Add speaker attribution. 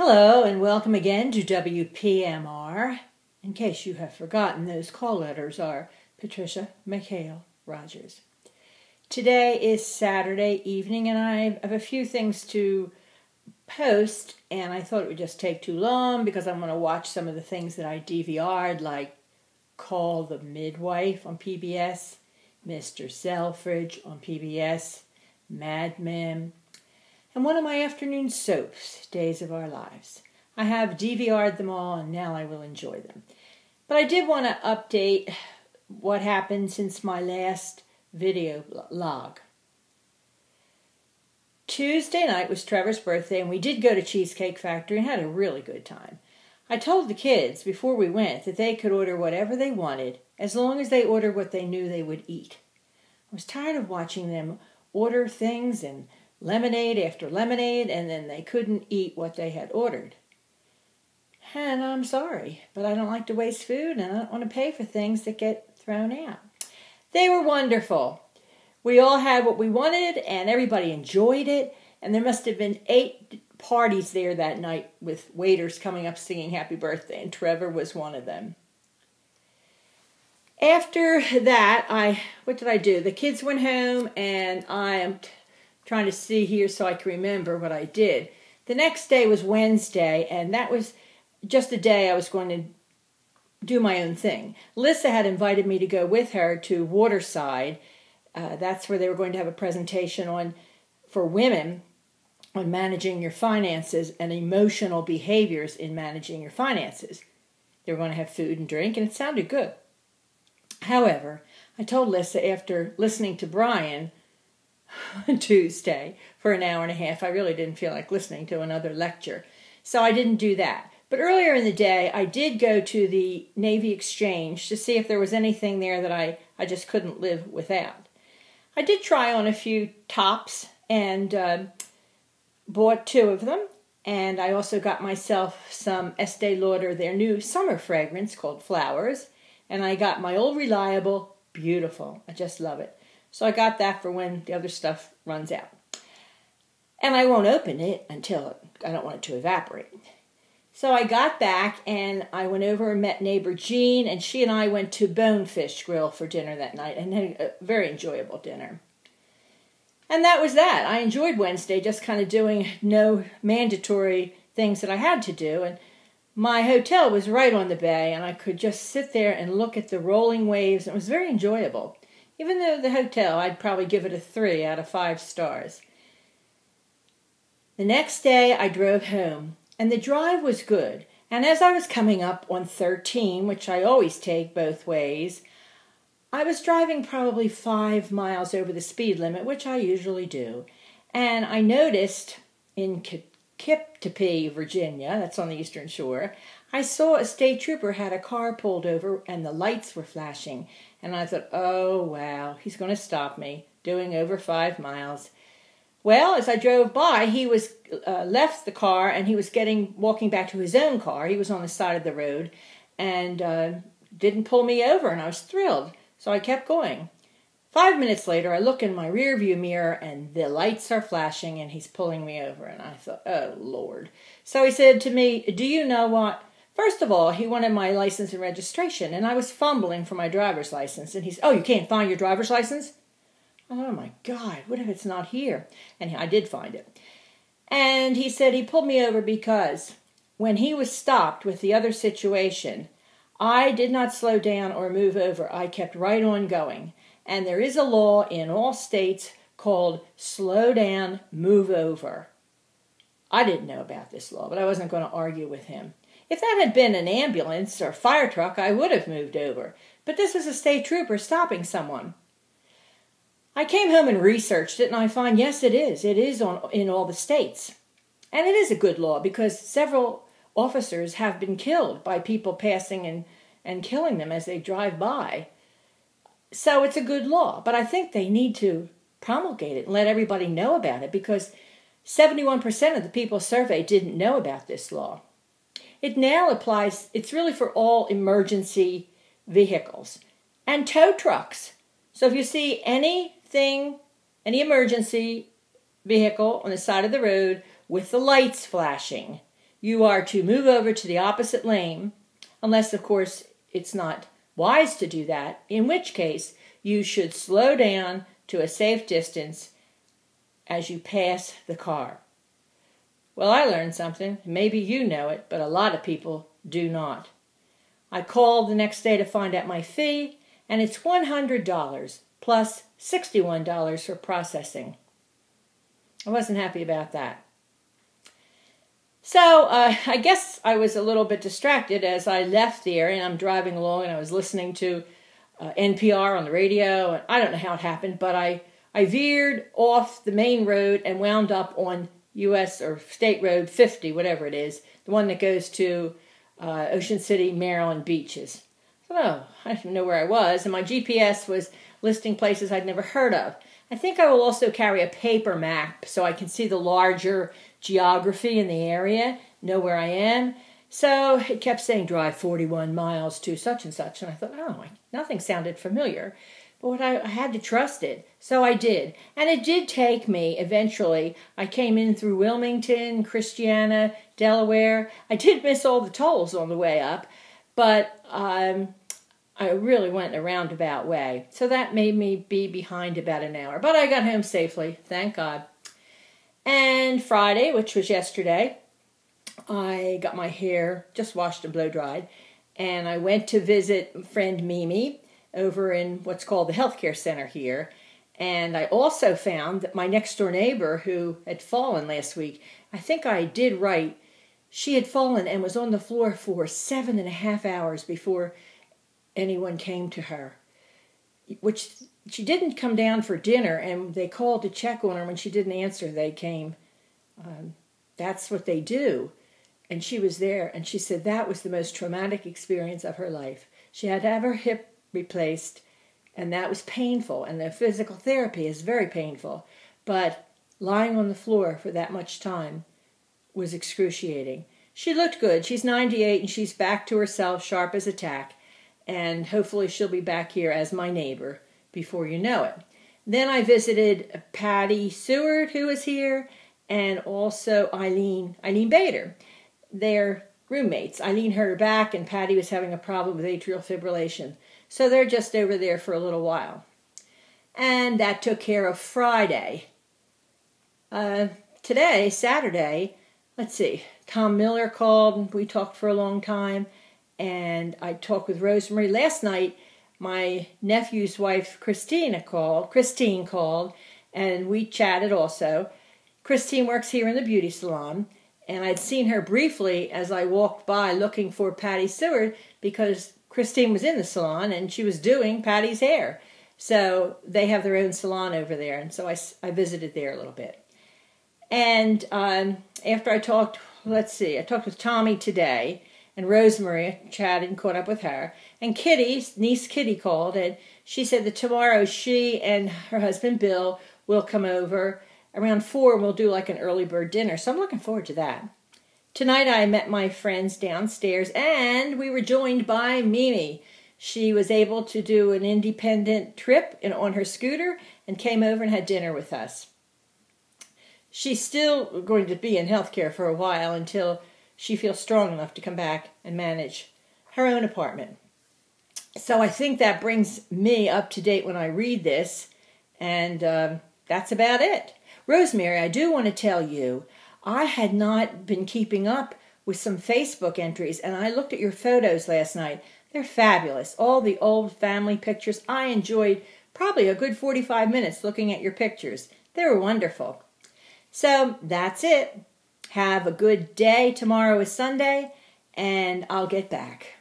Speaker 1: Hello and welcome again to WPMR. In case you have forgotten, those call letters are Patricia McHale Rogers. Today is Saturday evening and I have a few things to post, and I thought it would just take too long because I'm going to watch some of the things that I DVR'd, like Call the Midwife on PBS, Mr. Selfridge on PBS, Mad Men, and one of my afternoon soaps, Days of Our Lives. I have DVR'd them all and now I will enjoy them. But I did want to update what happened since my last video log. Tuesday night was Trevor's birthday and we did go to Cheesecake Factory and had a really good time. I told the kids before we went that they could order whatever they wanted as long as they ordered what they knew they would eat. I was tired of watching them order things and lemonade after lemonade, and then they couldn't eat what they had ordered. And I'm sorry, but I don't like to waste food, and I don't want to pay for things that get thrown out. They were wonderful. We all had what we wanted, and everybody enjoyed it, and there must have been 8 parties there that night with waiters coming up singing happy birthday, and Trevor was one of them. After that, what did I do? The kids went home, and I am trying to see here so I can remember what I did. The next day was Wednesday, and that was just a day I was going to do my own thing. Lissa had invited me to go with her to Waterside. That's where they were going to have a presentation for women on managing your finances and emotional behaviors in managing your finances. They were going to have food and drink, and it sounded good. However, I told Lissa after listening to Brian on Tuesday for an hour and a half, I really didn't feel like listening to another lecture. So I didn't do that. But earlier in the day, I did go to the Navy Exchange to see if there was anything there that I just couldn't live without. I did try on a few tops and bought 2 of them. And I also got myself some Estee Lauder, their new summer fragrance called Flowers. And I got my old reliable, beautiful. I just love it. So I got that for when the other stuff runs out. And I won't open it until I don't want it to evaporate. So I got back and I went over and met neighbor Jean, and she and I went to Bonefish Grill for dinner that night and had a very enjoyable dinner. And that was that. I enjoyed Wednesday, just kind of doing no mandatory things that I had to do. And my hotel was right on the bay and I could just sit there and look at the rolling waves. It was very enjoyable. Even though the hotel, I'd probably give it a 3 out of 5 stars. The next day, I drove home, and the drive was good. And as I was coming up on 13, which I always take both ways, I was driving probably 5 miles over the speed limit, which I usually do. And I noticed in Kipptopee, Virginia, that's on the Eastern Shore, I saw a state trooper had a car pulled over and the lights were flashing. And I thought, oh, wow, he's going to stop me doing over 5 miles. Well, as I drove by, he was left the car and he was walking back to his own car. He was on the side of the road and didn't pull me over, and I was thrilled. So I kept going. 5 minutes later, I look in my rearview mirror and the lights are flashing and he's pulling me over. And I thought, oh, Lord. So he said to me, do you know what? First of all, he wanted my license and registration, and I was fumbling for my driver's license. And he said, oh, you can't find your driver's license? Oh, my God, what if it's not here? And I did find it. And he said he pulled me over because when he was stopped with the other situation, I did not slow down or move over. I kept right on going. And there is a law in all states called slow down, move over. I didn't know about this law, but I wasn't going to argue with him. If that had been an ambulance or fire truck, I would have moved over. But this was a state trooper stopping someone. I came home and researched it, and I find, yes, it is. It is in all the states. And it is a good law because several officers have been killed by people passing and killing them as they drive by. So it's a good law. But I think they need to promulgate it and let everybody know about it because 71% of the people surveyed didn't know about this law. It now applies, it's really for all emergency vehicles and tow trucks. So if you see any emergency vehicle on the side of the road with the lights flashing, you are to move over to the opposite lane, unless, of course, it's not wise to do that, in which case you should slow down to a safe distance as you pass the car. Well, I learned something. Maybe you know it, but a lot of people do not. I called the next day to find out my fee, and it's $100 plus $61 for processing. I wasn't happy about that. So I guess I was a little bit distracted as I left there, and I'm driving along, and I was listening to NPR on the radio, and I don't know how it happened, but I veered off the main road and wound up on U.S. or State Road 50, whatever it is, the one that goes to Ocean City, Maryland beaches. Oh, I didn't know where I was, and my GPS was listing places I'd never heard of. I think I will also carry a paper map so I can see the larger geography in the area, know where I am. So it kept saying drive 41 miles to such and such, and I thought, oh, nothing sounded familiar. But I had to trust it, so I did. And it did take me, eventually. I came in through Wilmington, Christiana, Delaware. I did miss all the tolls on the way up, but I really went a roundabout way. So that made me be behind about an hour. But I got home safely, thank God. And Friday, which was yesterday, I got my hair just washed and blow dried. And I went to visit friend Mimi over in what's called the healthcare center here. And I also found that my next door neighbor who had fallen last week, I think I did right, she had fallen and was on the floor for 7.5 hours before anyone came to her, which she didn't come down for dinner, and they called to check on her. When she didn't answer, they came. That's what they do. And she was there, and she said that was the most traumatic experience of her life. She had to have her hip replaced, and that was painful, and the physical therapy is very painful, but lying on the floor for that much time was excruciating. She looked good. She's 98, and she's back to herself, sharp as a tack, and hopefully she'll be back here as my neighbor before you know it. Then I visited Patty Seward, who was here, and also Eileen Bader. They're roommates. Eileen hurt her back, and Patty was having a problem with atrial fibrillation. So they're just over there for a little while. And that took care of Friday. Today, Saturday, let's see, Tom Miller called, and we talked for a long time. And I talked with Rosemary. Last night, my nephew's wife, Christine called, and we chatted also. Christine works here in the beauty salon, and I'd seen her briefly as I walked by looking for Patty Seward because Christine was in the salon and she was doing Patty's hair. So they have their own salon over there, and so I visited there a little bit. And after I talked with Tommy today, and Rosemary chatted and caught up with her. And niece Kitty called, and she said that tomorrow she and her husband Bill will come over around 4 and we'll do like an early bird dinner. So I'm looking forward to that. Tonight I met my friends downstairs, and we were joined by Mimi. She was able to do an independent trip on her scooter and came over and had dinner with us. She's still going to be in healthcare for a while until she feels strong enough to come back and manage her own apartment. So I think that brings me up to date when I read this, and that's about it. Rosemary, I do want to tell you, I had not been keeping up with some Facebook entries, and I looked at your photos last night. They're fabulous. All the old family pictures. I enjoyed probably a good 45 minutes looking at your pictures. They were wonderful. So that's it. Have a good day. Tomorrow is Sunday, and I'll get back.